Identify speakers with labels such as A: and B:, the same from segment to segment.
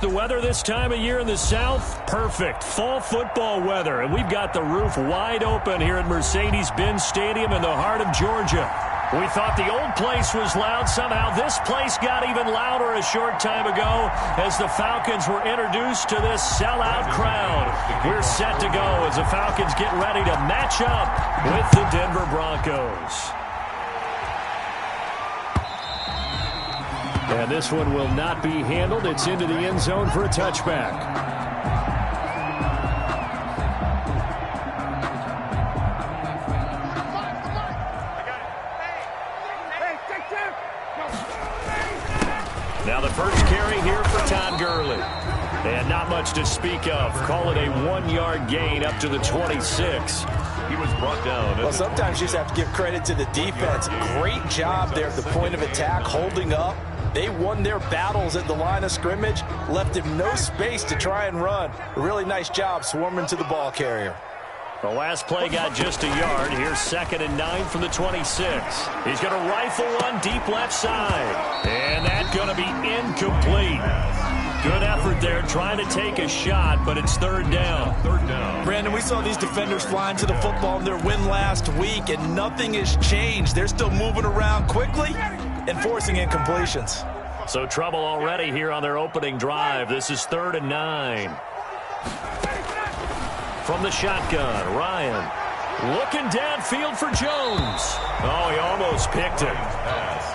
A: the weather this time of year in the South? Perfect. Fall football weather. And we've got the roof wide open here at Mercedes-Benz Stadium in the heart of Georgia. We thought the old place was loud. Somehow this place got even louder a short time ago as the Falcons were introduced to this sellout crowd. We're set to go as the Falcons get ready to match up with the Denver Broncos. And this one will not be handled. It's into the end zone for a touchback. Now the first carry here for Todd Gurley. And not much to speak of. Call it a 1-yard gain up to the 26.
B: He was brought down.
C: Well, sometimes you just have to give credit to the defense. Great job there at the point of attack, holding up. They won their battles at the line of scrimmage, left him no space to try and run. A really nice job swarming to the ball carrier.
A: The last play got just a yard. Here's 2nd and 9 from the 26. He's going to rifle one deep left side. And that's going to be incomplete. Good effort there trying to take a shot, but it's 3rd down.
C: Brandon, we saw these defenders flying to the football in their win last week, and nothing has changed. They're still moving around quickly and forcing incompletions.
A: So trouble already here on their opening drive. This is 3rd and 9. From the shotgun, Ryan looking downfield for Jones. Oh, he almost picked it.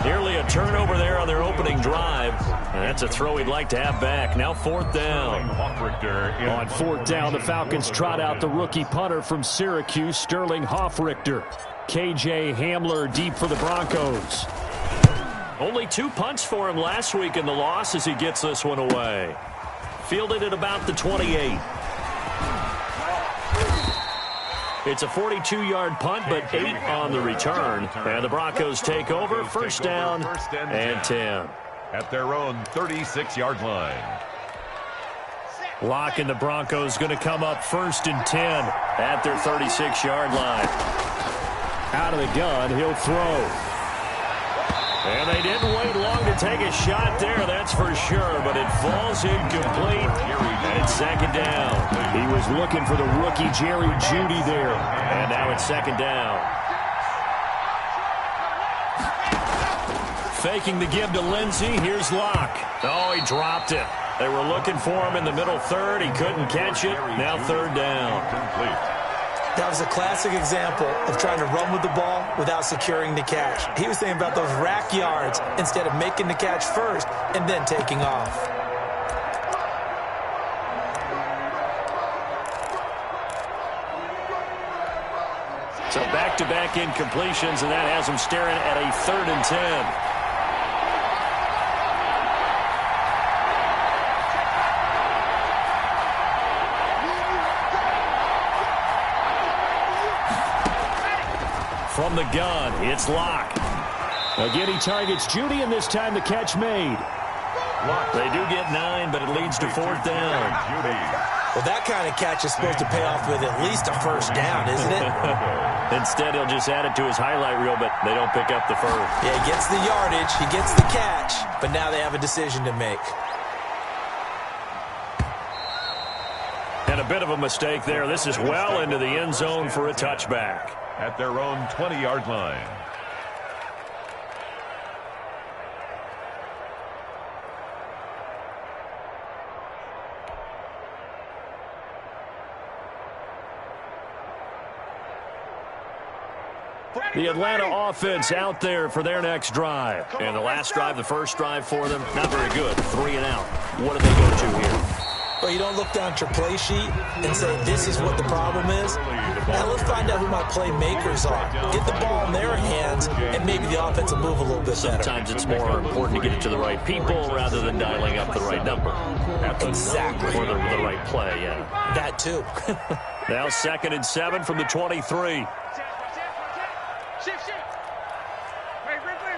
A: Nearly a turnover there on their opening drive. And that's a throw he'd like to have back. Now 4th down. On 4th down, the Falcons trot out the rookie punter from Syracuse, Sterling Hoffrichter. KJ Hamler deep for the Broncos. Only 2 punts for him last week in the loss as he gets this one away. Fielded at about the 28. It's a 42-yard punt, but 8 on the return. And the Broncos take over. 1st down and 10.
B: At their own 36-yard line.
A: Locke and the Broncos going to come up 1st and 10 at their 36-yard line. Out of the gun, he'll throw. And they didn't wait long to take a shot there, that's for sure, but it falls incomplete, and it's 2nd down. He was looking for the rookie Jerry Jeudy there, and now it's 2nd down. Faking the give to Lindsey, here's Locke. Oh, he dropped it. They were looking for him in the middle 3rd, he couldn't catch it, now 3rd down.
C: That was a classic example of trying to run with the ball without securing the catch. He was thinking about those rack yards instead of making the catch first and then taking off.
A: So back-to-back incompletions, and that has him staring at a 3rd and 10. From the gun, it's Locke. Again, he targets Jeudy, and this time the catch made. They do get 9, but it leads to 4th down.
C: Well, that kind of catch is supposed to pay off with at least a 1st down, isn't it?
A: Instead, he'll just add it to his highlight reel, but they don't pick up the first.
C: Yeah, he gets the yardage, he gets the catch, but now they have a decision to make.
A: And a bit of a mistake there. This is well into the end zone for a touchback.
B: At their own 20-yard line.
A: The Atlanta offense out there for their next drive. And the last drive, the first drive for them, not very good. 3 and out. What do they go to here?
C: Well, you don't look down at your play sheet and say, this is what the problem is. Now let's find out who my playmakers are. Get the ball in their hands, and maybe the offense will move a little bit better.
A: Sometimes it's more important to get it to the right people rather than dialing up the right number.
C: Exactly.
A: Or the right play, yeah.
C: That too.
A: Now 2nd and 7 from the 23.
D: Shift. Hey, free play.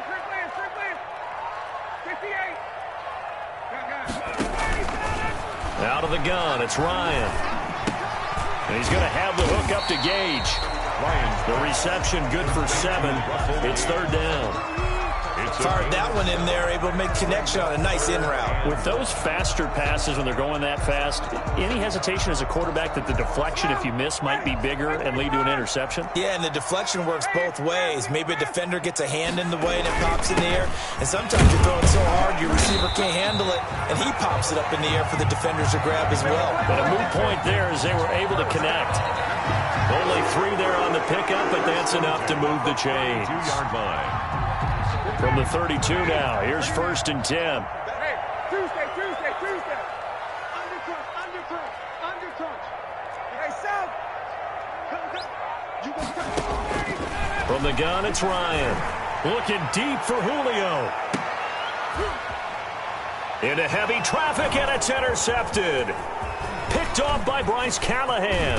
D: 58.
A: Out of the gun, it's Ryan. And he's going to have the hook up to Gage. The reception good for 7. It's 3rd down.
C: Fired that one in there, able to make connection on a nice in route.
A: With those faster passes when they're going that fast, any hesitation as a quarterback that the deflection, if you miss, might be bigger and lead to an interception?
C: Yeah, and the deflection works both ways. Maybe a defender gets a hand in the way and it pops in the air. And sometimes you're throwing so hard your receiver can't handle it, and he pops it up in the air for the defenders to grab as well.
A: But a moot point there as they were able to connect. Only 3 there on the pickup, but that's enough to move the chains.
B: 2-yard line.
A: From the 32 now, here's 1st and 10.
D: Hey, Tuesday. Undercrunch. Hey, South.
A: From the gun, it's Ryan. Looking deep for Julio. Into heavy traffic, and it's intercepted. Picked off by Bryce Callahan.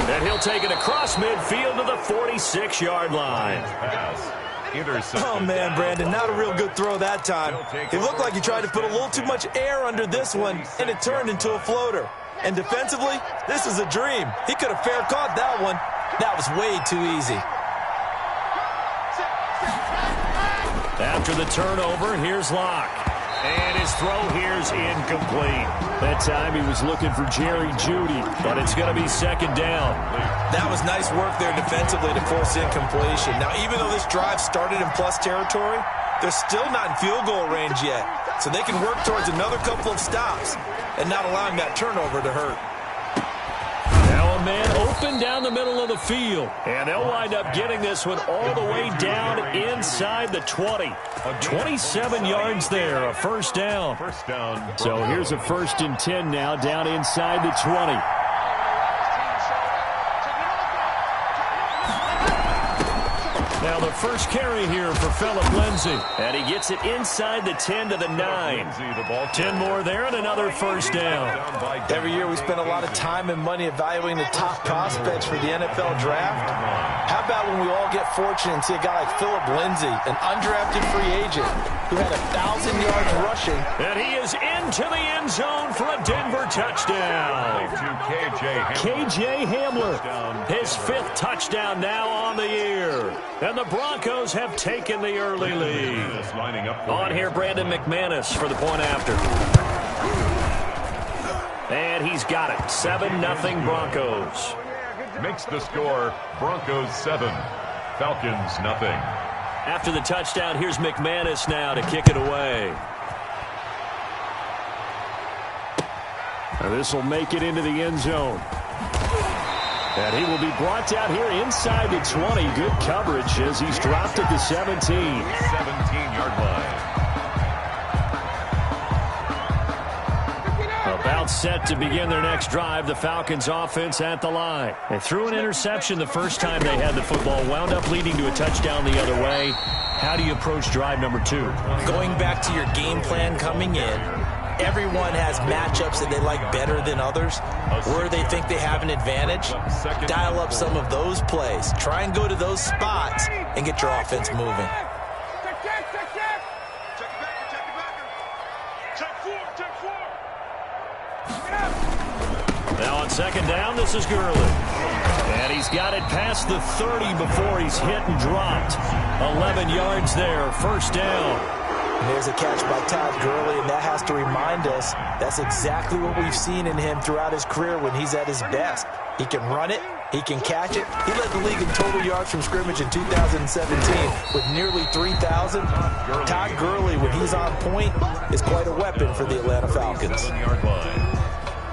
A: And he'll take it across midfield to the 46-yard line.
C: Oh, man, Brandon, not a real good throw that time. It looked like he tried to put a little too much air under this one, and it turned into a floater. And defensively, this is a dream. He could have fair caught that one. That was way too easy.
A: After the turnover, here's Locke. And his throw here's incomplete. That time he was looking for Jerry Jeudy, but it's going to be 2nd down.
C: That was nice work there defensively to force incompletion. Now, even though this drive started in plus territory, they're still not in field goal range yet. So they can work towards another couple of stops and not allowing that turnover to hurt.
A: Now a man open down the middle of the field. And they'll wind up getting this one all the way down inside the 20. 27 yards there, a 1st down. So here's a 1st and 10 now down inside the 20. Now the first carry here for Philip Lindsay. And he gets it inside the 10 to the 9. 10 more there and another 1st down.
C: Every year we spend a lot of time and money evaluating the top prospects for the NFL draft. How about when we all get fortunate and see a guy like Philip Lindsay, an undrafted free agent who had 1,000 yards rushing.
A: And he is into the end zone for a Denver touchdown. KJ Hamler, his 5th touchdown now on the year. And the Broncos have taken the early lead. On here, Brandon McManus for the point after. And he's got it. 7-0 Broncos.
B: Makes the score Broncos 7, Falcons 0.
A: After the touchdown, here's McManus now to kick it away. This will make it into the end zone. And he will be brought down here inside the 20. Good coverage as he's dropped at the 17.
B: 17-yard line.
A: About set to begin their next drive, the Falcons offense at the line. They threw an interception the first time they had the football, wound up leading to a touchdown the other way. How do you approach drive number 2?
C: Going back to your game plan coming in, everyone has matchups that they like better than others, where they think they have an advantage. Dial up some of those plays. Try and go to those spots and get your offense moving.
A: Now on 2nd down, this is Gurley. And he's got it past the 30 before he's hit and dropped. 11 yards there, 1st down.
C: And there's a catch by Todd Gurley, and that has to remind us that's exactly what we've seen in him throughout his career when he's at his best. He can run it. He can catch it. He led the league in total yards from scrimmage in 2017 with nearly 3,000. Todd Gurley, when he's on point, is quite a weapon for the Atlanta Falcons.
B: 7-yard line.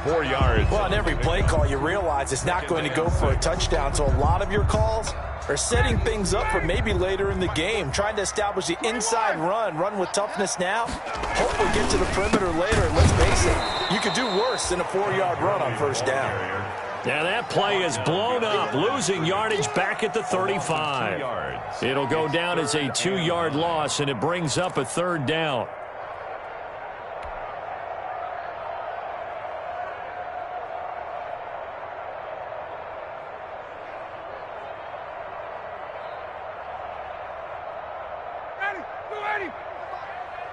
B: 4 yards.
C: Well, on every play call, you realize it's not going to go for a touchdown, so a lot of your calls are setting things up for maybe later in the game, trying to establish the inside run with toughness now. Hopefully get to the perimeter later, and let's face it, you could do worse than a 4-yard run on 1st down.
A: Yeah, that play is blown up, losing yardage back at the 35. It'll go down as a 2-yard loss, and it brings up a 3rd down.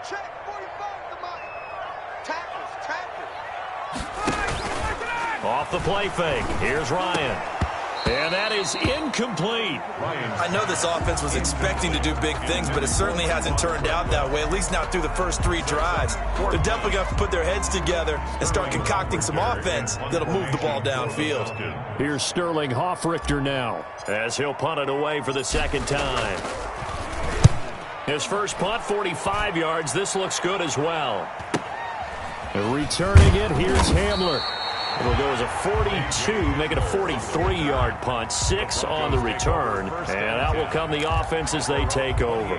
D: Check 45 to Mike. Tackles.
A: Off the play fake. Here's Ryan. And that is incomplete.
C: I know this offense was expecting to do big things, but it certainly hasn't turned out that way, at least not through the first 3 drives. They're definitely going to have to put their heads together and start concocting some offense that'll move the ball downfield.
A: Here's Sterling Hoffrichter now, as he'll punt it away for the second time. His first punt, 45 yards. This looks good as well. Returning it, here's Hamler. It'll go as a 42, make it a 43-yard punt. 6 on the return. And out will come the offense as they take over.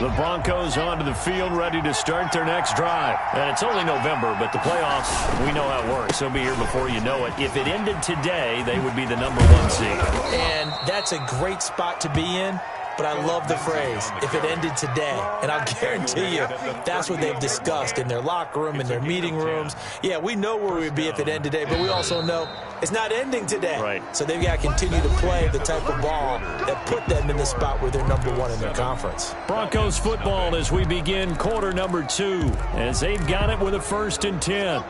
A: The Broncos onto the field, ready to start their next drive. And it's only November, but the playoffs, we know how it works. They'll be here before you know it. If it ended today, they would be the #1 seed.
C: And that's a great spot to be in. But I love the phrase, if it ended today. And I'll guarantee you, that's what they've discussed in their locker room, in their meeting rooms. Yeah, we know where we'd be if it ended today, but we also know it's not ending today.
A: Right.
C: So they've got to continue to play the type of ball that put them in the spot where they're #1 in their conference.
A: Broncos football as we begin quarter number 2, as they've got it with a 1st and 10.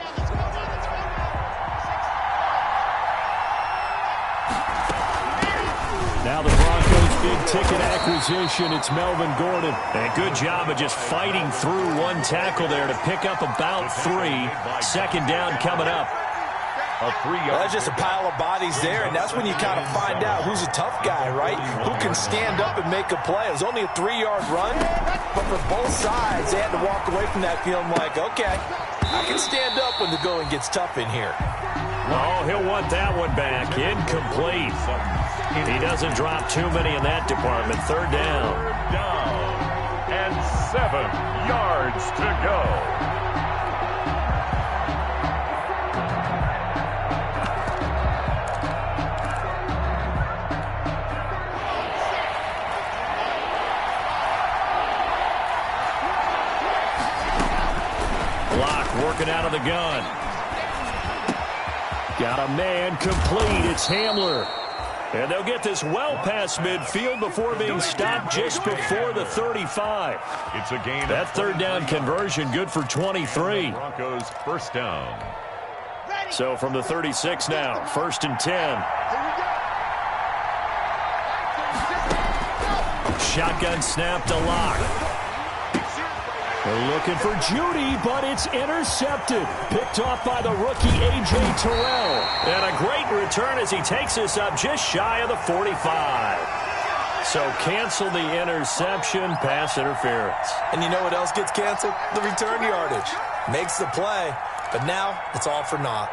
A: Now the Broncos' big-ticket acquisition, it's Melvin Gordon. And good job of just fighting through one tackle there to pick up about 3. Second down coming up.
C: That's just a pile of bodies there, and that's when you kind of find out who's a tough guy, right? Who can stand up and make a play. It was only a 3-yard run, but for both sides, they had to walk away from that feeling like, okay, I can stand up when the going gets tough in here.
A: Oh, he'll want that one back. Incomplete. He doesn't drop too many in that department. Third down.
B: And 7 yards to go.
A: Block working out of the gun. Got a man complete. It's Hamler. And they'll get this well past midfield before being stopped just before the 35.
B: It's a gain.
A: That third down conversion good for 23.
B: Broncos first down.
A: So from the 36 now, 1st and 10. Shotgun snap to Lock. They're looking for Judy, but it's intercepted. Picked off by the rookie A.J. Terrell. And a great return as he takes us up just shy of the 45. So cancel the interception, pass interference.
C: And you know what else gets canceled? The return yardage. Makes the play, but now it's all for naught.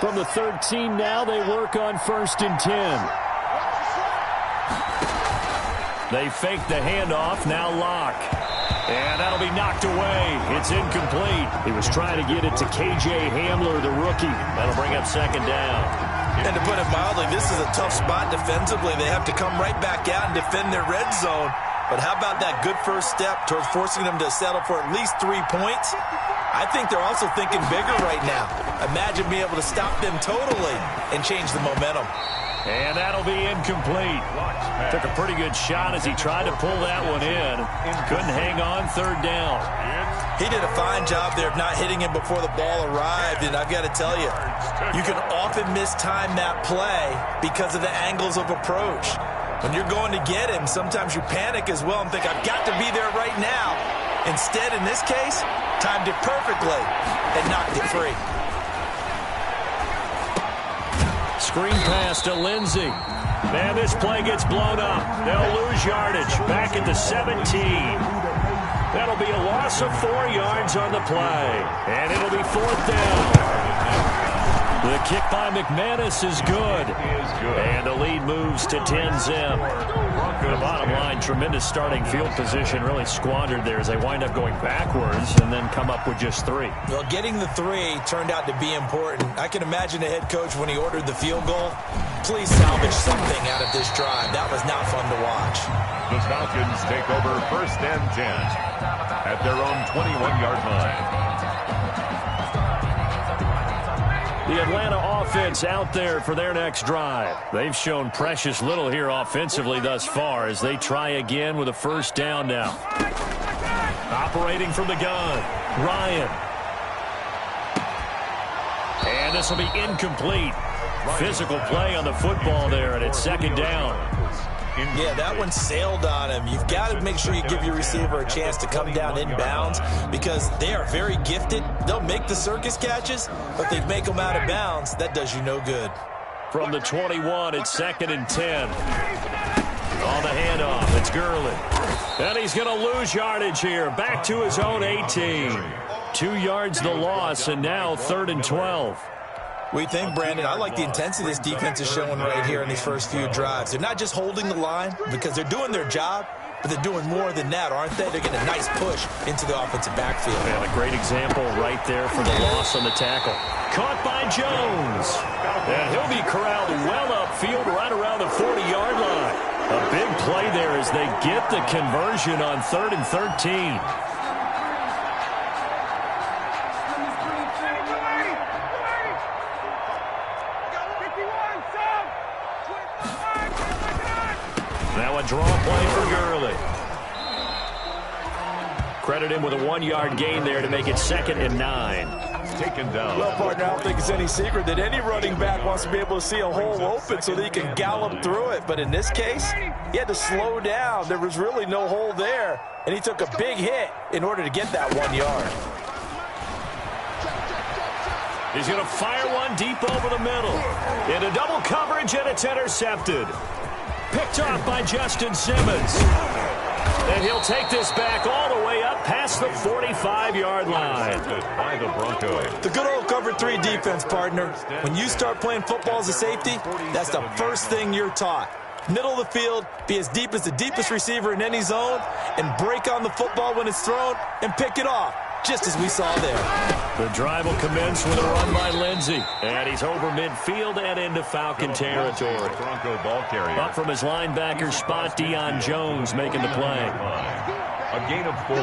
A: From the 13 now, they work on 1st and 10. They fake the handoff, now Lock. And that'll be knocked away. It's incomplete. He was trying to get it to K.J. Hamler, the rookie. That'll bring up 2nd down.
C: And to put it mildly, this is a tough spot defensively. They have to come right back out and defend their red zone. But how about that good first step towards forcing them to settle for at least 3 points? I think they're also thinking bigger right now. Imagine being able to stop them totally and change the momentum.
A: And that'll be incomplete. Took a pretty good shot as he tried to pull that one in. Couldn't hang on, 3rd down.
C: He did a fine job there of not hitting him before the ball arrived, and I've got to tell you, you can often mistime that play because of the angles of approach. When you're going to get him, sometimes you panic as well and think, I've got to be there right now. Instead, in this case, timed it perfectly and knocked it free.
A: Screen pass to Lindsey. Man, this play gets blown up. They'll lose yardage. Back at the 17. That'll be a loss of 4 yards on the play. And it'll be 4th down. The kick by McManus is good. And the lead moves to 10-zip. The bottom line, tremendous starting field position, really squandered there as they wind up going backwards and then come up with just 3.
C: Well, getting the 3 turned out to be important. I can imagine the head coach when he ordered the field goal. Please salvage something out of this drive. That was not fun to watch.
B: The Falcons take over 1st and 10 at their own 21-yard line.
A: The Atlanta offense out there for their next drive. They've shown precious little here offensively thus far as they try again with a first down now. Operating from the gun, Ryan. And this will be incomplete. Physical play on the football there, and it's second down.
C: Yeah, that one sailed on him. You've got to make sure you give your receiver a chance to come down inbounds because they are very gifted. They'll make the circus catches, but they make them out of bounds. That does you no good.
A: From the 21, it's 2nd and 10. On the handoff, it's Gurley. And he's going to lose yardage here. Back to his own 18. 2 yards the loss, and now 3rd and 12.
C: We think, Brandon, I like the intensity this defense is showing right here in these first few drives. They're not just holding the line because they're doing their job, but they're doing more than that, aren't they? They're getting a nice push into the offensive backfield.
A: And a great example right there for the loss on the tackle. Caught by Jones. And he'll be corralled well upfield right around the 40-yard line. A big play there as they get the conversion on 3rd and 13. Now a draw play for Gurley. Credit him with a 1-yard gain there to make it 2nd and 9.
B: Taken down.
C: Well, partner, I don't think it's any secret that any running back wants to be able to see a hole open so that he can gallop through it. But in this case, he had to slow down. There was really no hole there, and he took a big hit in order to get that 1 yard.
A: He's going to fire one deep over the middle. Into double coverage, and it's intercepted. Picked off by Justin Simmons. And he'll take this back all the way up past the 45-yard line.
B: By the Broncos.
C: The good old cover 3 defense, partner. When you start playing football as a safety, that's the first thing you're taught. Middle of the field, be as deep as the deepest receiver in any zone, and break on the football when it's thrown and pick it off, just as we saw there.
A: The drive will commence with a run by Lindsey. And he's over midfield and into Falcon territory.
B: Bronco ball carrier.
A: Up from his linebacker spot, Deion Jones making the play.
B: A gain of 4.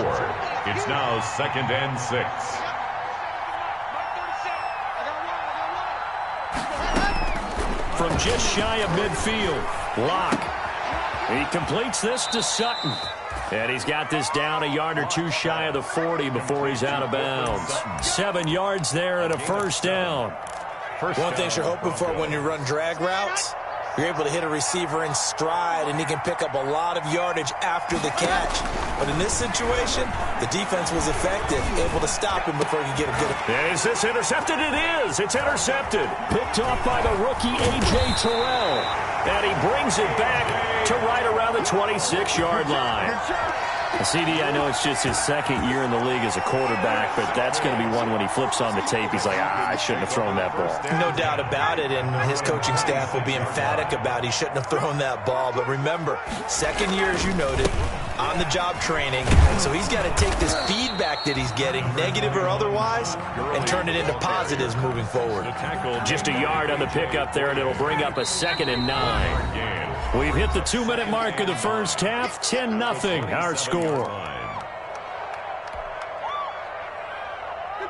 B: It's now 2nd and 6.
A: From just shy of midfield, Locke. He completes this to Sutton. And he's got this down a yard or 2 shy of the 40 before he's out of bounds. 7 yards there and a first down.
C: One thing you're hoping for when you run drag routes, you're able to hit a receiver in stride, and he can pick up a lot of yardage after the catch. But in this situation, the defense was effective, able to stop him before he could get a good...
A: Is this intercepted? It is. It's intercepted. Picked off by the rookie A.J. Terrell. And he brings it back to right around the 26-yard line. CD, I know it's just his 2nd year in the league as a quarterback, but that's going to be one when he flips on the tape. He's like, I shouldn't have thrown that ball.
C: No doubt about it, and his coaching staff will be emphatic about he shouldn't have thrown that ball. But remember, 2nd year, as you noted, on-the-job training. So he's got to take this feedback that he's getting, negative or otherwise, and turn it into positives moving forward.
A: Just a yard on the pickup there, and it'll bring up a 2nd and 9. We've hit the 2-minute mark of the first half. 10-0 our score.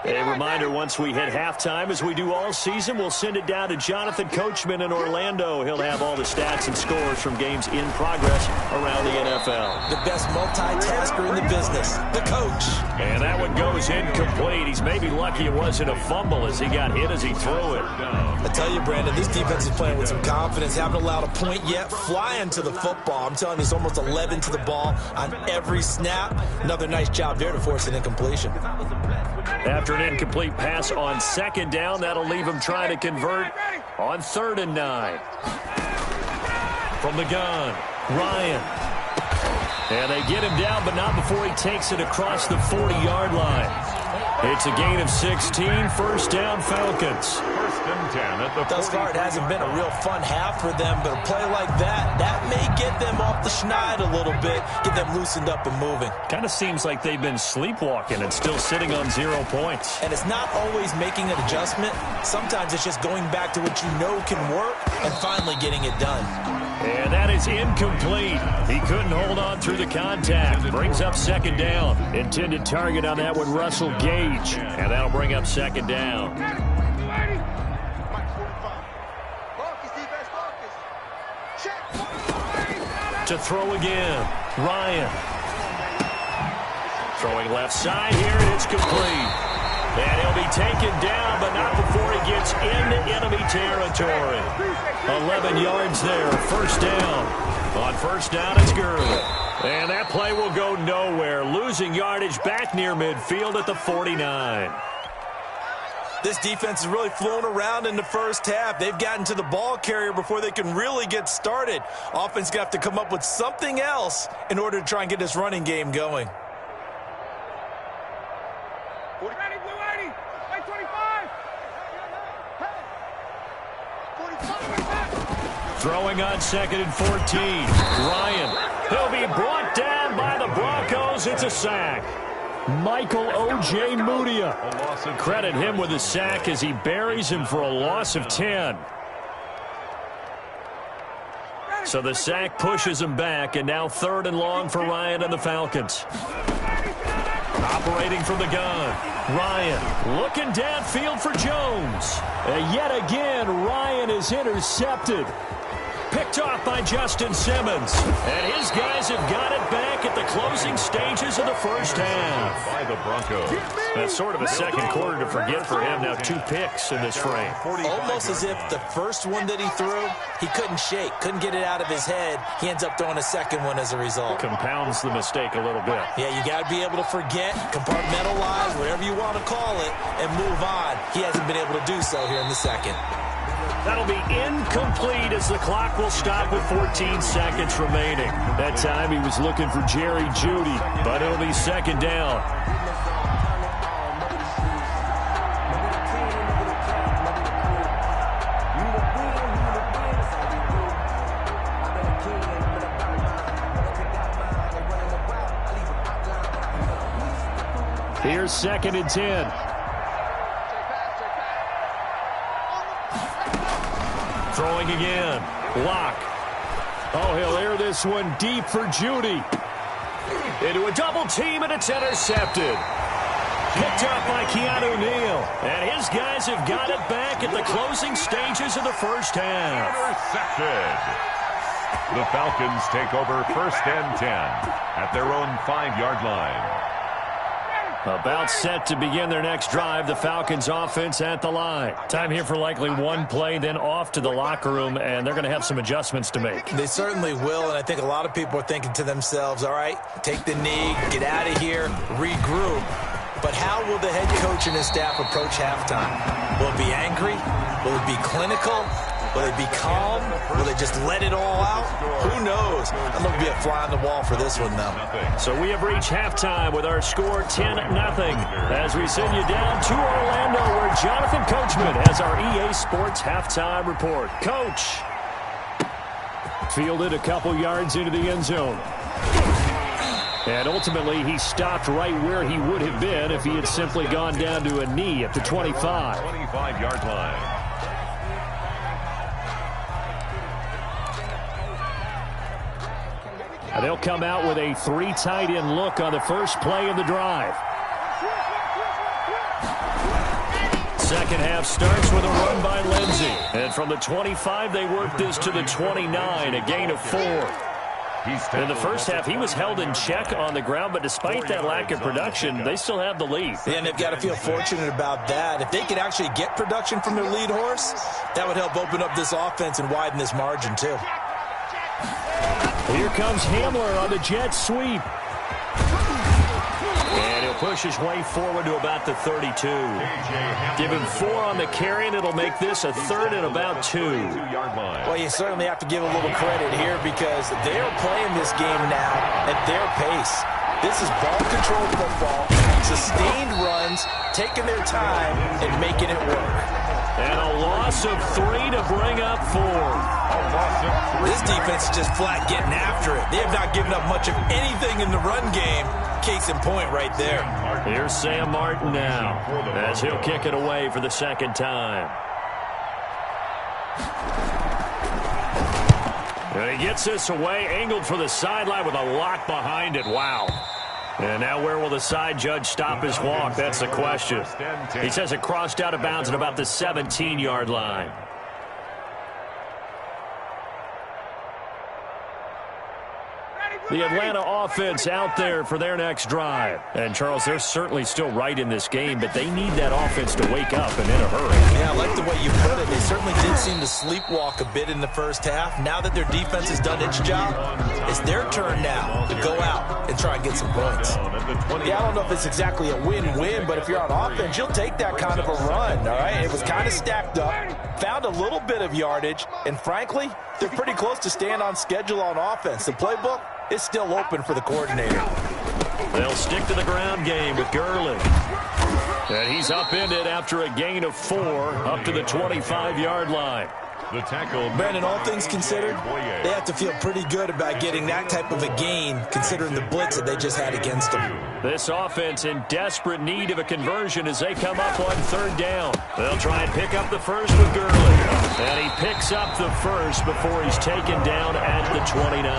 A: A reminder, once we hit halftime, as we do all season, we'll send it down to Jonathan Coachman in Orlando. He'll have all the stats and scores from games in progress around the NFL.
C: The best multitasker in the business, the coach.
A: And that one goes incomplete. He's maybe lucky it wasn't a fumble as he got hit as he threw it.
C: I tell you, Brandon, this defense is playing with some confidence. Haven't allowed a point yet. Flying to the football. I'm telling you, it's almost 11 to the ball on every snap. Another nice job there to force an incompletion.
A: After an incomplete pass on 2nd down, that'll leave him trying to convert on 3rd and 9. From the gun, Ryan. And they get him down, but not before he takes it across the 40-yard line. It's a gain of 16, first down Falcons.
B: 1st and 10 at the 40.
C: Thus far, it hasn't been a real fun half for them, but a play like that may get them off the schneid a little bit, get them loosened up and moving.
A: Kind of seems like they've been sleepwalking and still sitting on 0 points.
C: And it's not always making an adjustment. Sometimes it's just going back to what you know can work and finally getting it done.
A: And that is incomplete. He couldn't hold on through the contact. Brings up 2nd down. Intended target on that one, Russell Gage. And that'll bring up 2nd down. To throw again. Ryan. Throwing left side here, and it's complete. And he'll be taken down, but not before he gets into enemy territory. 11 yards there, first down. On first down, it's Gridiron. And that play will go nowhere, losing yardage back near midfield at the 49.
C: This defense is really flown around in the first half. They've gotten to the ball carrier before they can really get started. Offense got to come up with something else in order to try and get this running game going.
D: Ready, blue 80, white 25.
A: Throwing on 2nd and 14. Ryan. He'll be brought down by the Broncos. It's a sack. Michael O.J. Mudia. Credit him with a sack as he buries him for a loss of 10. So the sack pushes him back, and now 3rd and long for Ryan and the Falcons. Operating from the gun. Ryan looking downfield for Jones. And yet again, Ryan is intercepted. Picked off by Justin Simmons. And his guys have got it back at the closing stages of the first half.
B: By the Broncos.
A: That's sort of a second quarter to forget for him. Now 2 picks in this frame.
C: Almost as if the first one that he threw, he couldn't shake, couldn't get it out of his head. He ends up throwing a second one as a result.
A: Compounds the mistake a little bit.
C: Yeah, you got to be able to forget, compartmentalize, whatever you want to call it, and move on. He hasn't been able to do so here in the second.
A: That'll be incomplete as the clock will stop with 14 seconds remaining. That time he was looking for Jerry Jeudy, but it'll be second down. Here's 2nd and 10. Throwing again. Lock. Oh, he'll air this one deep for Jeudy. Into a double team, and it's intercepted. Picked up by Keanu Neal. And his guys have got it back at the closing stages of the first half.
B: Intercepted. The Falcons take over 1st and 10 at their own 5-yard line.
A: About set to begin their next drive. The Falcons offense at the line. Time here for likely one play, then off to the locker room, and they're going to have some adjustments to make.
C: They certainly will, and I think a lot of people are thinking to themselves, all right, take the knee, get out of here, regroup. But how will the head coach and his staff approach halftime? Will it be angry? Will it be clinical? Will they be calm? Will they just let it all out? Who knows? I'm going to be a fly on the wall for this one, though.
A: So we have reached halftime with our score 10-0 as we send you down to Orlando where Jonathan Coachman has our EA Sports halftime report. Coach. Fielded a couple yards into the end zone. And ultimately, he stopped right where he would have been if he had simply gone down to a knee at the 25.
B: 25-yard line.
A: They'll come out with a 3 tight end look on the first play of the drive. Second half starts with a run by Lindsey. And from the 25, they work this to the 29, a gain of 4. In the first half, he was held in check on the ground, but despite that lack of production, they still have the lead.
C: Yeah, and they've got to feel fortunate about that. If they could actually get production from their lead horse, that would help open up this offense and widen this margin, too.
A: Here comes Hamler on the jet sweep. And he'll push his way forward to about the 32. Give him 4 on the carry, and it'll make this a 3rd and about 2.
C: Well, you certainly have to give a little credit here because they're playing this game now at their pace. This is ball control football, sustained runs, taking their time, and making it work.
A: And a loss of 3 to bring up 4.
C: This defense is just flat getting after it. They have not given up much of anything in the run game. Case in point right there.
A: Here's Sam Martin now as he'll kick it away for the second time. And he gets this away, angled for the sideline with a lock behind it. Wow. And now where will the side judge stop his walk? That's the question. He says it crossed out of bounds at about the 17-yard line. The Atlanta offense out there for their next drive. And, Charles, they're certainly still right in this game, but they need that offense to wake up and in a hurry.
C: Yeah, I like the way you put it. They certainly did seem to sleepwalk a bit in the first half. Now that their defense has done its job, it's their turn now to go out and try and get some points. Yeah, I don't know if it's exactly a win-win, but if you're on offense, you'll take that kind of a run, all right? It was kind of stacked up, found a little bit of yardage, and frankly, they're pretty close to staying on schedule on offense. The playbook is still open for the coordinator.
A: They'll stick to the ground game with Gurley. And he's upended after a gain of 4 up to the 25-yard line.
B: The tackle.
C: Brandon, all things considered, they have to feel pretty good about getting that type of a gain considering the blitz that they just had against them.
A: This offense in desperate need of a conversion as they come up on 3rd down. They'll try and pick up the first with Gurley. And he picks up the first before he's taken down at the 29.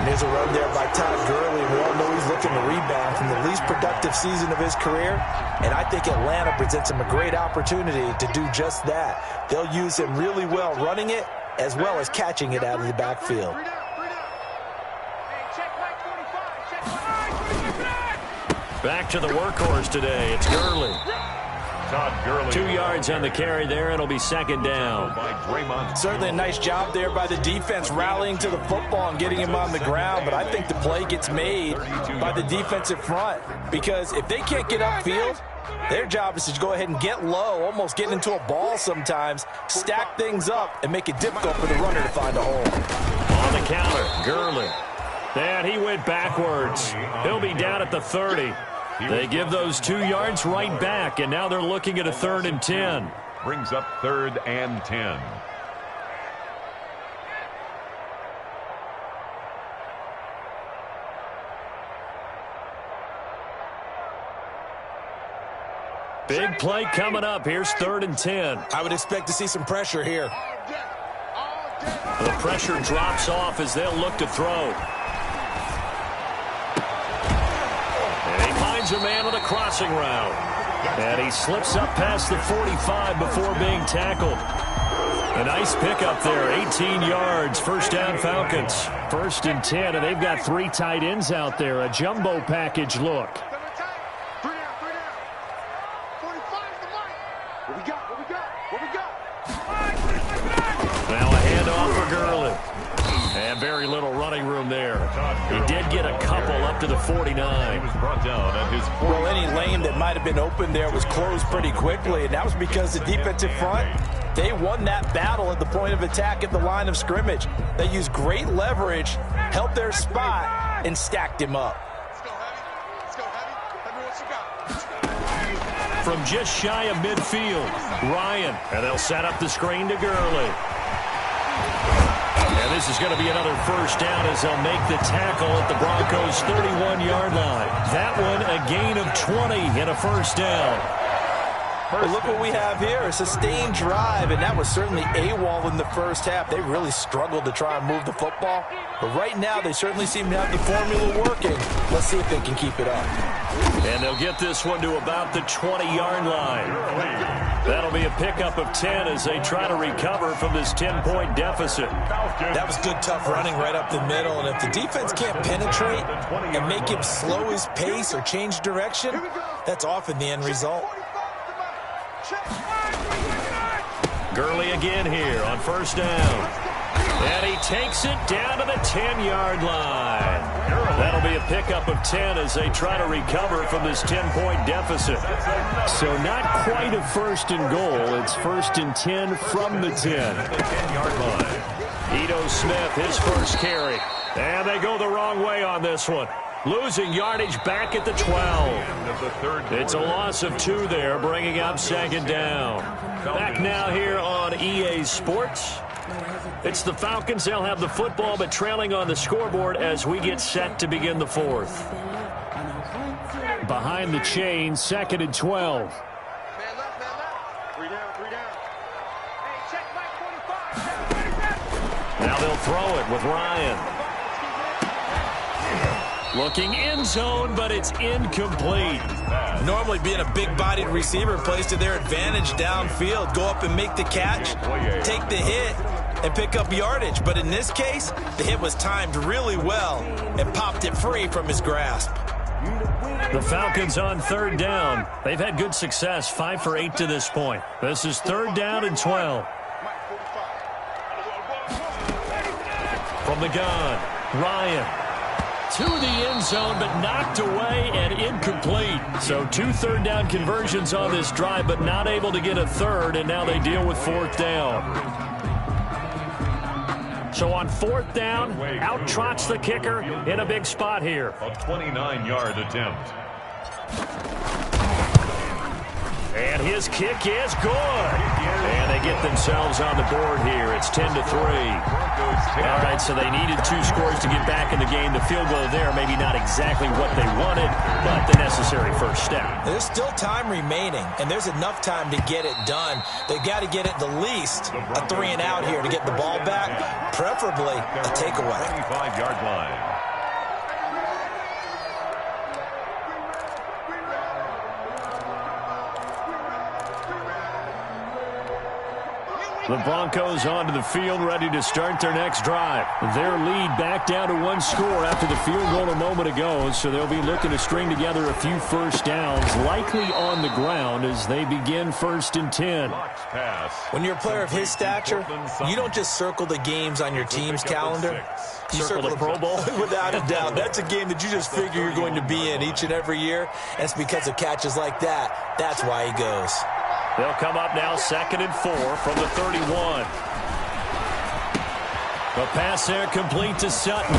C: And there's a run there by Todd Gurley. We all know he's looking to rebound from the least productive season of his career. And I think Atlanta presents him a great opportunity to do just that. They'll use him really well running it as well as catching it out of the backfield.
A: Back to the workhorse today. It's Gurley.
B: Todd Gurley.
A: 2 yards on the carry there. It'll be 2nd down.
C: Certainly a nice job there by the defense rallying to the football and getting him on the ground. But I think the play gets made by the defensive front because if they can't get upfield, their job is to go ahead and get low, almost get into a ball sometimes, stack things up, and make it difficult for the runner to find a hole.
A: On the counter, Gurley. And he went backwards. He'll be down at the 30. They give those 2 yards right back, and now they're looking at a 3rd and 10.
B: Brings up 3rd and 10.
A: Big play coming up. Here's 3rd and 10.
C: I would expect to see some pressure here.
A: The pressure drops off as they'll look to throw. A man on the crossing route. And he slips up past the 45 before being tackled. A nice pickup there, 18 yards, 1st down Falcons. 1st and 10, and they've got 3 tight ends out there, a jumbo package look. Now a handoff for Gurley. And very little running room there. He did get a couple up to the 49.
B: He was brought down at his 40.
C: Well, any lane that might have been open there was closed pretty quickly, and that was because the defensive front, they won that battle at the point of attack at the line of scrimmage. They used great leverage, held their spot, and stacked him up.
A: From just shy of midfield, Ryan. And they'll set up the screen to Gurley. And this is going to be another 1st down as they'll make the tackle at the Broncos' 31-yard line. That one a gain of 20 and a 1st down.
C: Well, look what we have here, a sustained drive, and that was certainly AWOL in the first half. They really struggled to try and move the football, but right now they certainly seem to have the formula working. Let's see if they can keep it up.
A: And they'll get this one to about the 20-yard line. That'll be a pickup of 10 as they try to recover from this 10-point deficit.
C: That was good, tough running right up the middle, and if the defense can't penetrate and make him slow his pace or change direction, that's often the end result.
A: Gurley again here on 1st down. And he takes it down to the 10-yard line. That'll be a pickup of 10 as they try to recover from this 10-point deficit. So not quite a 1st and goal. It's 1st and 10 from the 10-yard line. Ito Smith, his first carry. And they go the wrong way on this one. Losing yardage back at the 12. It's a loss of 2 there, bringing up 2nd down. Back now here on EA Sports. It's the Falcons. They'll have the football, but trailing on the scoreboard as we get set to begin the 4th. Behind the chain, 2nd and 12. Now they'll throw it with Ryan. Looking end zone, but it's incomplete.
C: Normally being a big-bodied receiver plays to their advantage downfield. Go up and make the catch, take the hit, and pick up yardage. But in this case, the hit was timed really well and popped it free from his grasp.
A: The Falcons on third down. They've had good success, 5 for 8 to this point. This is third down and 12. From the gun, Ryan. To the end zone, but knocked away and incomplete. So 2 third down conversions on this drive, but not able to get a third, and now they deal with fourth down. So on fourth down, out trots the kicker in a big spot here.
B: A 29-yard attempt.
A: And his kick is good. And they get themselves on the board here. It's 10-3. All right, so they needed 2 scores to get back in the game. The field goal there, maybe not exactly what they wanted, but the necessary first step.
C: There's still time remaining, and there's enough time to get it done. They've got to get at the least a 3-and-out here to get the ball back, preferably a takeaway.
B: 25-yard line.
A: The Broncos onto the field, ready to start their next drive. Their lead back down to 1 score after the field goal a moment ago, so they'll be looking to string together a few first downs, likely on the ground as they begin 1st and 10.
C: When you're a player of his stature, you don't just circle the games on your team's calendar. You
A: circle the Pro Bowl?
C: Without a doubt. That's a game that you just figure you're going to be in each and every year, and it's because of catches like that. That's why he goes.
A: They'll come up now 2nd and 4 from the 31. The pass there complete to Sutton.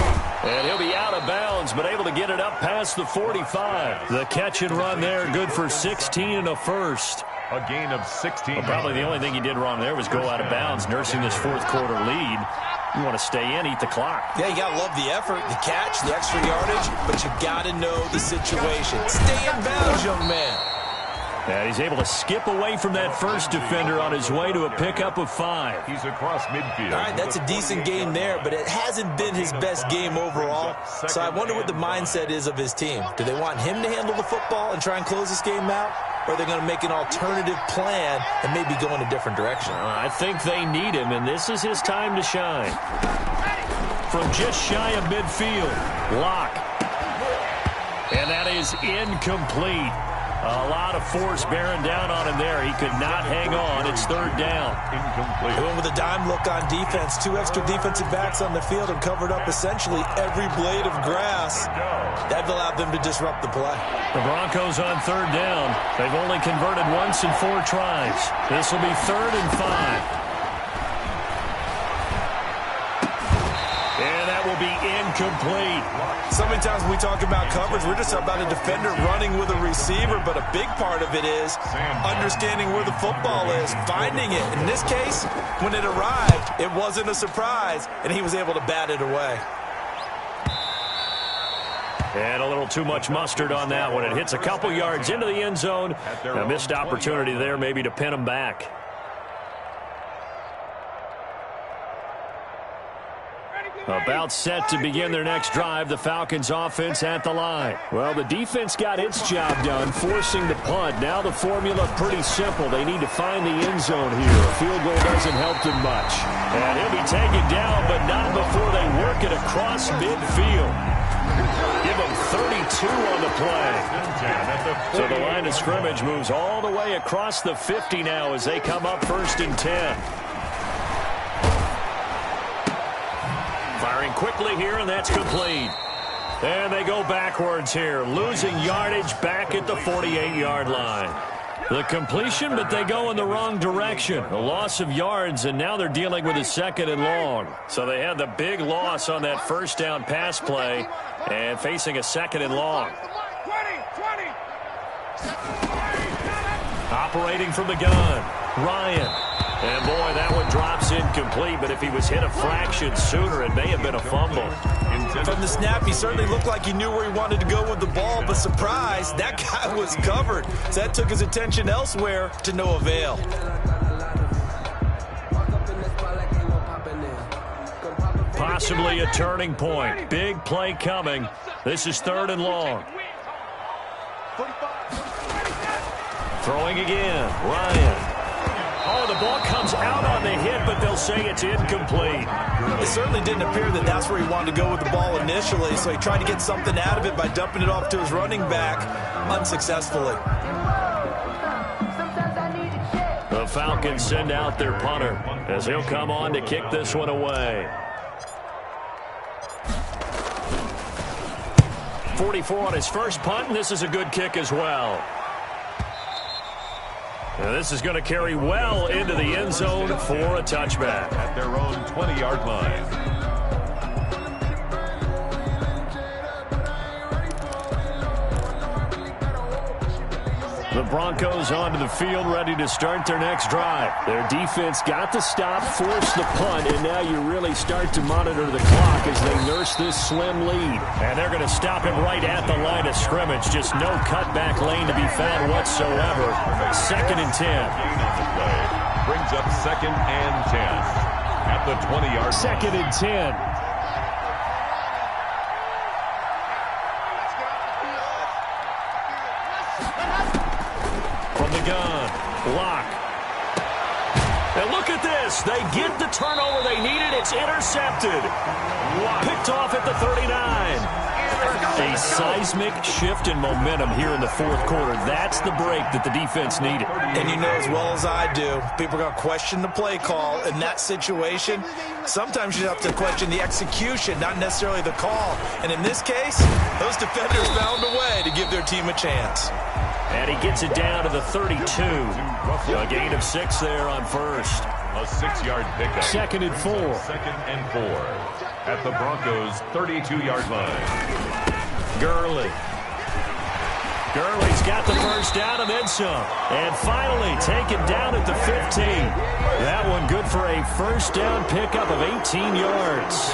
A: And he'll be out of bounds, but able to get it up past the 45. The catch and run there, good for 16 and a first.
B: A gain of 16.
A: Well, probably the only thing he did wrong there was go out of bounds, nursing this 4th quarter lead. You want to stay in, eat the clock.
C: Yeah, you got to love the effort, the catch, the extra yardage, but you got to know the situation. Stay in bounds, young man.
A: And he's able to skip away from that first defender on his way to a pickup of 5.
B: He's across midfield.
C: All right, that's a decent game there, but it hasn't been his best game overall. So I wonder what the mindset is of his team. Do they want him to handle the football and try and close this game out? Or are they going to make an alternative plan and maybe go in a different direction?
A: I think they need him, and this is his time to shine. From just shy of midfield, Locke. And that is incomplete. A lot of force bearing down on him there. He could not hang on. It's 3rd down.
B: Incomplete.
C: They went with a dime look on defense. 2 extra defensive backs on the field and covered up essentially every blade of grass. That allowed them to disrupt the play.
A: The Broncos on 3rd down. They've only converted once in 4 tries. This will be 3rd and 5. And that will be incomplete.
C: So many times when we talk about coverage, we're just about a defender running with a receiver, but a big part of it is understanding where the football is, finding it. In this case, when it arrived, it wasn't a surprise, and he was able to bat it away.
A: And a little too much mustard on that one. It hits a couple yards into the end zone. A missed opportunity there maybe to pin him back. About set to begin their next drive, the Falcons offense at the line. Well, the defense got its job done, forcing the punt. Now the formula pretty simple. They need to find the end zone here. A field goal doesn't help them much. And he'll be taken down, but not before they work it across midfield. Give him 32 on the play. So the line of scrimmage moves all the way across the 50 now as they come up 1st and 10. Firing quickly here, and that's complete. And they go backwards here, losing yardage back at the 48-yard line. The completion, but they go in the wrong direction. A loss of yards, and now they're dealing with a 2nd and long. So they had the big loss on that 1st down pass play and facing a 2nd and long.
D: 20.
A: Operating from the gun, Ryan. And, boy, that one drops incomplete, but if he was hit a fraction sooner, it may have been a fumble.
C: From the snap, he certainly looked like he knew where he wanted to go with the ball, but surprise, that guy was covered. So that took his attention elsewhere to no avail.
A: Possibly a turning point. Big play coming. This is 3rd and long. Throwing again, Ryan. Oh, the the ball comes out on the hit, but they'll say it's incomplete.
C: It certainly didn't appear that that's where he wanted to go with the ball initially, so he tried to get something out of it by dumping it off to his running back unsuccessfully.
A: The Falcons send out their punter as he'll come on to kick this one away. 44 on his first punt, and this is a good kick as well. And this is going to carry well into the end zone for a touchback.
B: At their own 20-yard line.
A: The Broncos onto the field, ready to start their next drive. Their defense got the stop, forced the punt, and now you really start to monitor the clock as they nurse this slim lead. And they're going to stop him right at the line of scrimmage. Just no cutback lane to be found whatsoever. 2nd and 10.
B: Brings up 2nd and 10 at the 20-yard line.
A: 2nd and 10. Gun, block. And look at this. They get the turnover they needed. It's intercepted. Picked off at the 39. A seismic shift in momentum here in the 4th quarter. That's the break that the defense needed.
C: And you know as well as I do, people are going to question the play call in that situation. Sometimes you have to question the execution, not necessarily the call. And in this case, those defenders found a way to give their team a chance.
A: And he gets it down to the 32. A gain of 6 there on first.
B: A 6-yard pickup.
A: 2nd and 4.
B: 2nd and 4 at the Broncos' 32-yard line.
A: Gurley. Gurley's got the first down and then some. And finally taken down at the 15. That one good for a first down pickup of 18 yards.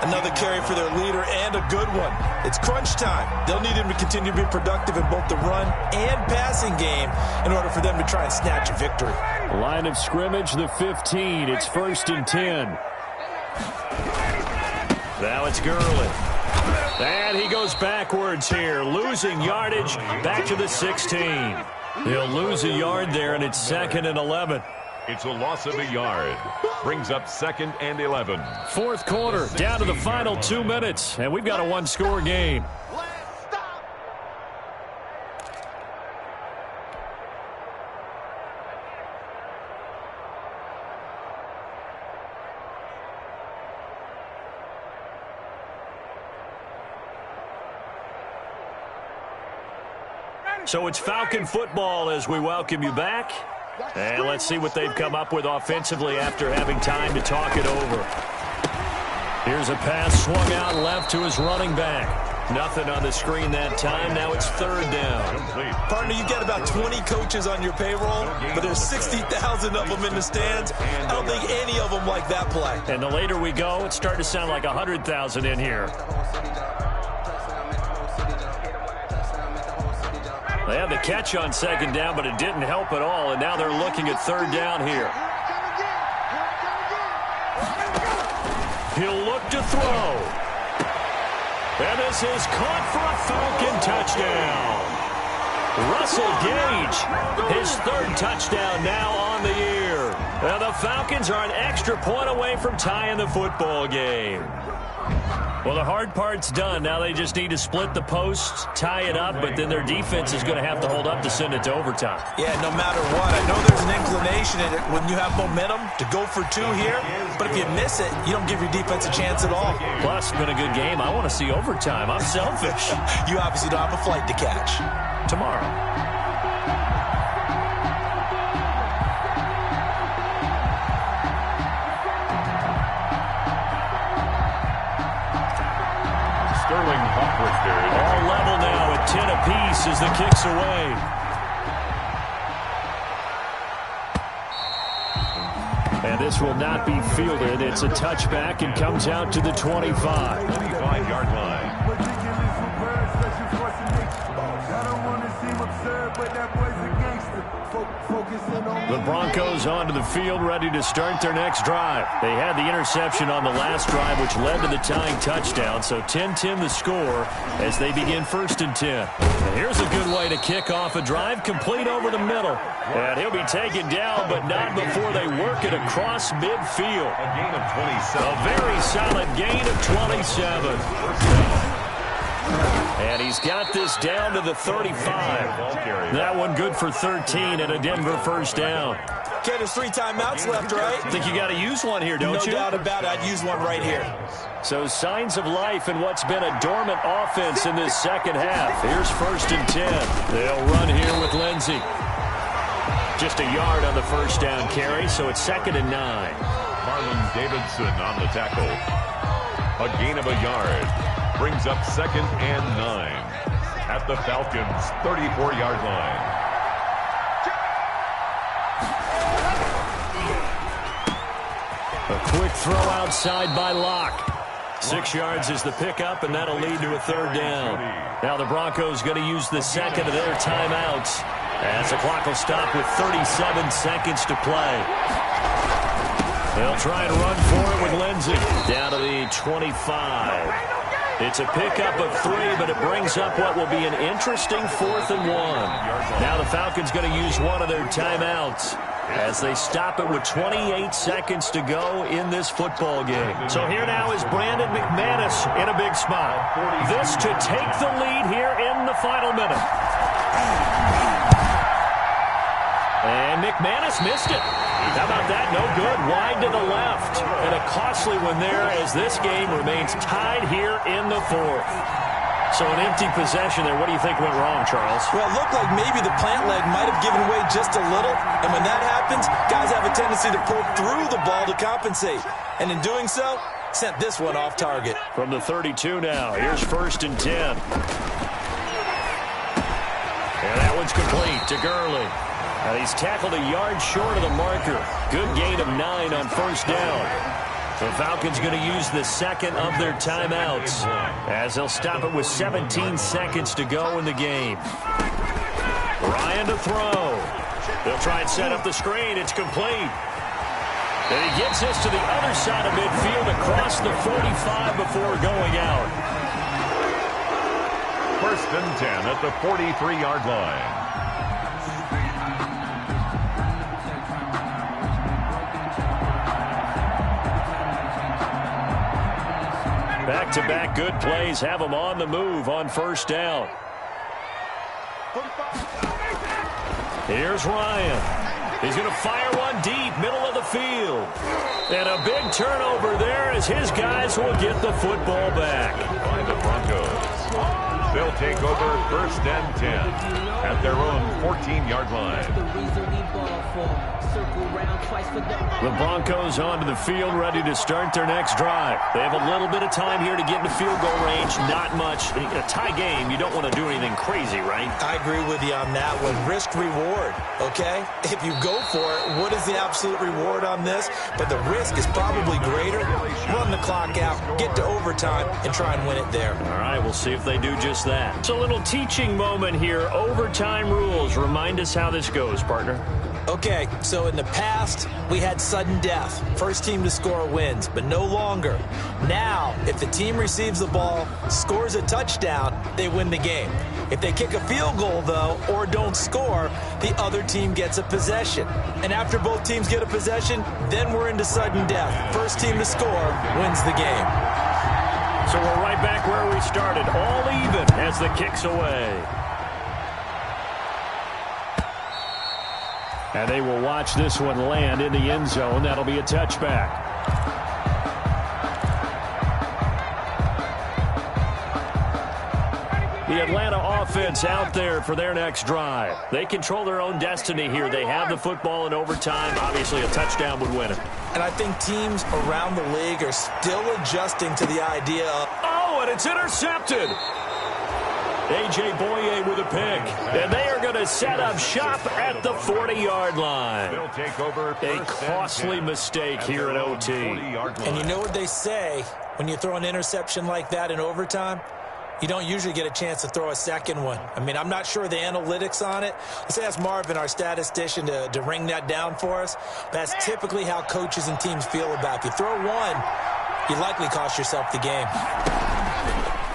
C: Another carry for their leader and a good one. It's crunch time. They'll need him to continue to be productive in both the run and passing game in order for them to try and snatch a victory.
A: Line of scrimmage, the 15. It's 1st and 10. Now it's Gurley. And he goes backwards here, losing yardage back to the 16. He'll lose a yard there, and it's 2nd and 11.
B: It's a loss of a yard. Brings up 2nd and 11.
A: 4th quarter, down to the final 2 minutes, and we've got a one-score game. So it's Falcon football as we welcome you back. And let's see what they've come up with offensively after having time to talk it over. Here's a pass swung out left to his running back. Nothing on the screen that time. Now it's 3rd down.
C: Partner, you got about 20 coaches on your payroll, but there's 60,000 of them in the stands. I don't think any of them like that play.
A: And the later we go, it's starting to sound like 100,000 in here. They had the catch on 2nd down, but it didn't help at all, and now they're looking at 3rd down here. He'll look to throw. And this is caught for a Falcon touchdown. Russell Gage, his 3rd touchdown now on the year. And the Falcons are an extra point away from tying the football game. Well, the hard part's done. Now they just need to split the posts, tie it up, but then their defense is going to have to hold up to send it to overtime.
C: Yeah, no matter what. I know there's an inclination in it when you have momentum to go for 2 here, but if you miss it, you don't give your defense a chance at all.
A: Plus, it's been a good game. I want to see overtime. I'm selfish.
C: You obviously don't have a flight to catch.
A: Tomorrow. All level now at 10 apiece as the kick's away. And this will not be fielded. It's a touchback and comes out to the 25.
B: 25-yard line.
E: I don't want to seem absurd, but that boy's a gangster.
A: The Broncos onto the field, ready to start their next drive. They had the interception on the last drive, which led to the tying touchdown. So 10-10 the score as they begin 1st and 10. And here's a good way to kick off a drive, complete over the middle. And he'll be taken down, but not before they work it across midfield.
B: A gain of 27.
A: A very solid gain of 27. And he's got this down to the 35. That one good for 13 and a Denver 1st down.
C: Okay, there's 3 timeouts left, right?
A: I think you got to use one here, don't you?
C: No doubt about it. I'd use one right here.
A: So signs of life in what's been a dormant offense in this second half. Here's 1st and 10. They'll run here with Lindsey. Just a yard on the 1st down carry, so it's 2nd and 9.
B: Marlon Davidson on the tackle. A gain of a yard. Brings up 2nd and 9 at the Falcons' 34-yard line.
A: A quick throw outside by Locke. 6 yards is the pickup, and that'll lead to a 3rd down. Now the Broncos going to use the second of their timeouts as the clock will stop with 37 seconds to play. They'll try and run for it with Lindsey. Down to the 25. It's a pickup of 3, but it brings up what will be an interesting 4th and 1. Now the Falcons going to use one of their timeouts as they stop it with 28 seconds to go in this football game. So here now is Brandon McManus in a big spot. This to take the lead here in the final minute. And McManus missed it. How about that? No good. Wide to the left. And a costly one there as this game remains tied here in the 4th. So an empty possession there. What do you think went wrong, Charles?
C: Well, it looked like maybe the plant leg might have given way just a little. And when that happens, guys have a tendency to pull through the ball to compensate. And in doing so, sent this one off target.
A: From the 32 now. Here's 1st and 10. And that one's complete to Gurley. He's tackled a yard short of the marker. Good gain of 9 on 1st down. The Falcons going to use the second of their timeouts as they'll stop it with 17 seconds to go in the game. Ryan to throw. They'll try and set up the screen. It's complete. And he gets this to the other side of midfield across the 45 before going out.
B: 1st and 10 at the 43-yard line.
A: Back-to-back good plays have them on the move on 1st down. Here's Ryan. He's going to fire one deep, middle of the field. And a big turnover there as his guys will get the football back.
B: By the Broncos. They'll take over 1st and 10 at their own 14-yard line.
A: The Broncos onto the field, ready to start their next drive. They have a little bit of time here to get into field goal range. Not much. A tie game, you don't want to do anything crazy, right?
C: I agree with you on that one. Risk-reward, okay? If you go for it, what is the absolute reward on this? But the risk is probably greater. Run the clock out, get to overtime, and try and win it there.
A: All right, we'll see if they do just that. It's a little teaching moment here. Overtime rules. Remind us how this goes, partner.
C: Okay, so in the past, we had sudden death. First team to score wins, but no longer. Now, if the team receives the ball, scores a touchdown, they win the game. If they kick a field goal, though, or don't score, the other team gets a possession. And after both teams get a possession, then we're into sudden death. First team to score wins the game.
A: So we're right back where we started, all even as the kick's away. And they will watch this one land in the end zone. That'll be a touchback. The Atlanta offense out there for their next drive. They control their own destiny here. They have the football in overtime. Obviously, a touchdown would win it.
C: And I think teams around the league are still adjusting to the idea of...
A: Oh, and it's intercepted. A.J. Boye with a pick. And they are going to set up shop at the 40-yard line.
B: They'll take over
A: a costly mistake here at OT.
C: And you know what they say when you throw an interception like that in overtime? You don't usually get a chance to throw a second one. I mean, I'm not sure the analytics on it. Let's ask Marvin, our statistician, to ring that down for us. That's typically how coaches and teams feel about it. If you throw one, you likely cost yourself the game.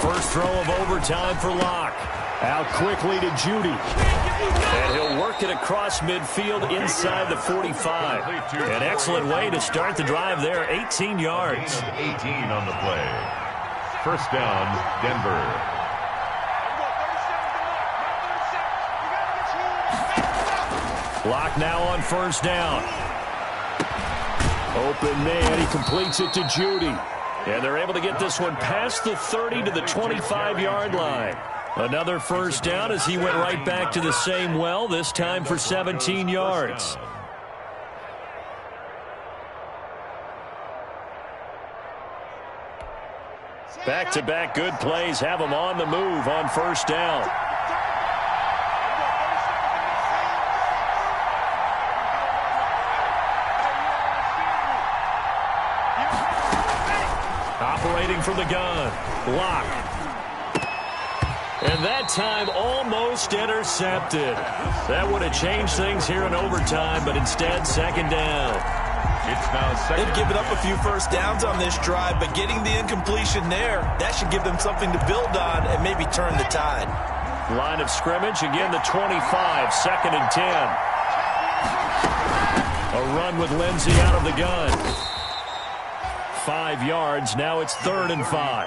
A: First throw of overtime for Locke. Out quickly to Judy. And he'll work it across midfield inside the 45. An excellent way to start the drive there. 18 yards.
B: 18 on the play. First down, Denver.
A: Locke now on first down. Open man. He completes it to Judy. And they're able to get this one past the 30 to the 25-yard line. Another first down as he went right back to the same well, this time for 17 yards. Back-to-back good plays have him on the move on first down. Operating from the gun, Locke. And that time almost intercepted. That would have changed things here in overtime, but instead second down.
B: It's now second.
C: They've given up a few first downs on this drive, but getting the incompletion there, that should give them something to build on and maybe turn the tide.
A: Line of scrimmage, again the 25, second and 10. A run with Lindsey out of the gun. 5 yards, now it's third and 5.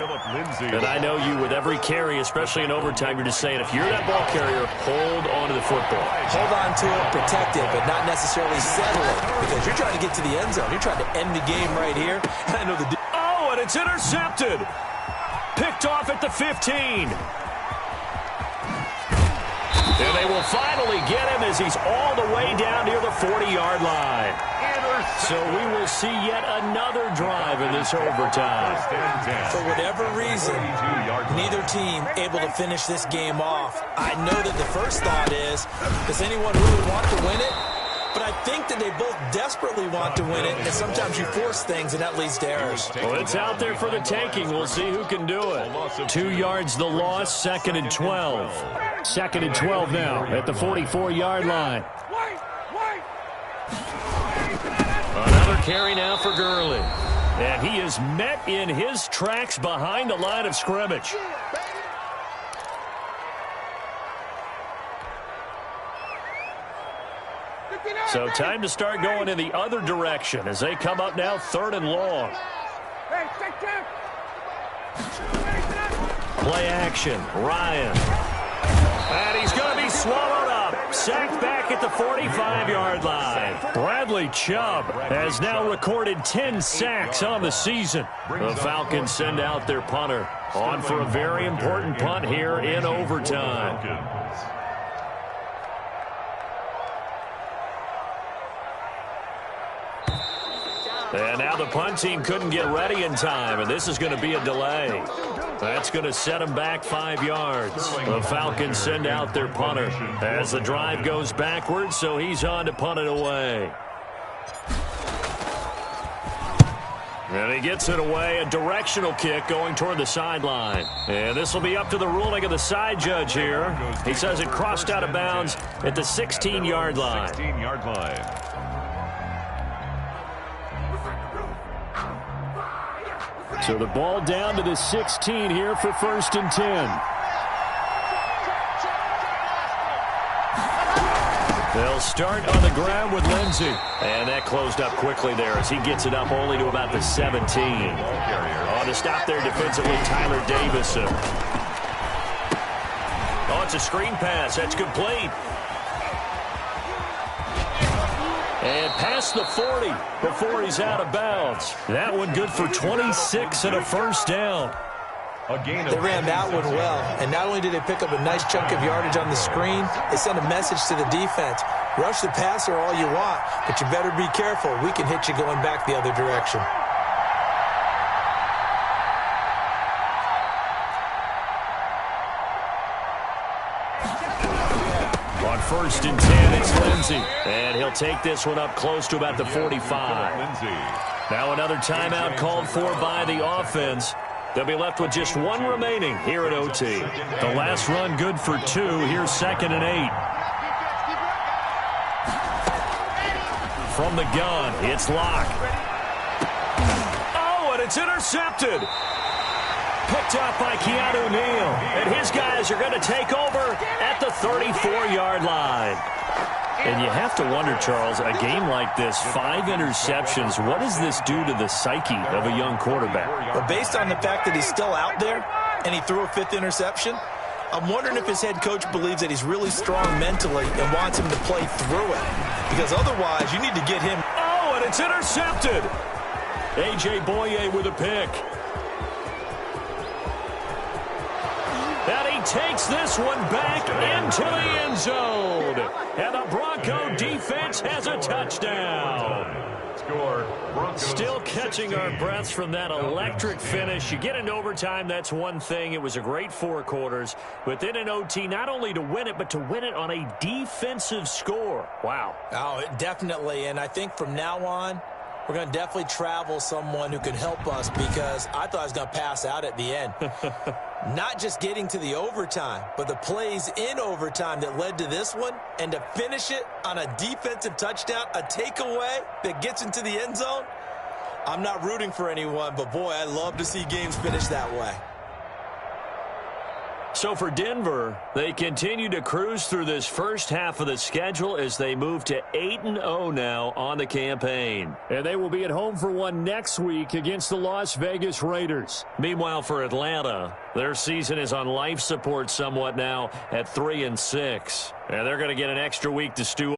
A: And I know you with every carry, especially in overtime, you're just saying, if you're that ball carrier, hold on to the football.
C: Hold on to it, protect it, but not necessarily settle it, because you're trying to get to the end zone. You're trying to end the game right here. I know the...
A: Oh, and it's intercepted. Picked off at the 15. And they will finally get him as he's all the way down near the 40-yard line. So we will see yet another drive in this overtime.
C: For whatever reason, neither team able to finish this game off. I know that the first thought is, does anyone really want to win it? But I think that they both desperately want to win it, and sometimes you force things, and that leads to errors.
A: Well, it's out there for the taking. We'll see who can do it. 2 yards the loss, second and 12. Second and 12 now at the 44-yard line. Another carry now for Gurley. And he is met in his tracks behind the line of scrimmage. So time to start going in the other direction as they come up now third and long. Play action, Ryan. And he's going to be swallowed up. Sacked back at the 45-yard line. Bradley Chubb has now recorded 10 sacks on the season. The Falcons send out their punter on for a very important punt here in overtime. And now the punt team couldn't get ready in time, and this is going to be a delay. That's going to set them back 5 yards. The Falcons send out their punter as the drive goes backwards, so he's on to punt it away. And he gets it away, a directional kick going toward the sideline. And this will be up to the ruling of the side judge here. He says it crossed out of bounds at the 16-yard line.
B: 16-yard line.
A: So the ball down to the 16 here for first and 10. They'll start on the ground with Lindsey. And that closed up quickly there as he gets it up only to about the 17. On to stop there defensively, Tyler Davison. Oh, it's a screen pass. That's complete. And past the 40 before he's out of bounds. That one good for 26 and a first down.
C: They ran that one well. And not only did they pick up a nice chunk of yardage on the screen, they sent a message to the defense. Rush the passer all you want, but you better be careful. We can hit you going back the other direction.
A: On first and 10, it's Lindsey. And he'll take this one up close to about the 45. Now another timeout called for by the offense. They'll be left with just one remaining here at OT.
E: The last run good for 2. Here's 2nd and 8.
A: From the gun, it's Locke. Oh, and it's intercepted. Picked up by Keanu Neal. And his guys are going to take over at the 34-yard line. And you have to wonder, Charles, a game like this, 5 interceptions, what does this do to the psyche of a young quarterback?
C: But based on the fact that he's still out there and he threw a 5th interception, I'm wondering if his head coach believes that he's really strong mentally and wants him to play through it. Because otherwise, you need to get him.
A: Oh, and it's intercepted. A.J. Boye with a pick. And he takes this one back into the end zone. And the Bronco defense has a touchdown.
B: Score, Broncos.
A: Still catching our breaths from that electric finish. You get into overtime, that's one thing. It was a great 4 quarters. But then in OT, not only to win it, but to win it on a defensive score. Wow.
C: Oh, definitely. And I think from now on, we're going to definitely travel someone who can help us, because I thought I was going to pass out at the end. Not just getting to the overtime, but the plays in overtime that led to this one, and to finish it on a defensive touchdown, a takeaway that gets into the end zone. I'm not rooting for anyone, but boy, I love to see games finish that way.
A: So for Denver, they continue to cruise through this first half of the schedule as they move to 8-0 now on the campaign.
E: And they will be at home for one next week against the Las Vegas Raiders.
A: Meanwhile, for Atlanta, their season is on life support somewhat now at 3-6. And they're going to get an extra week to stew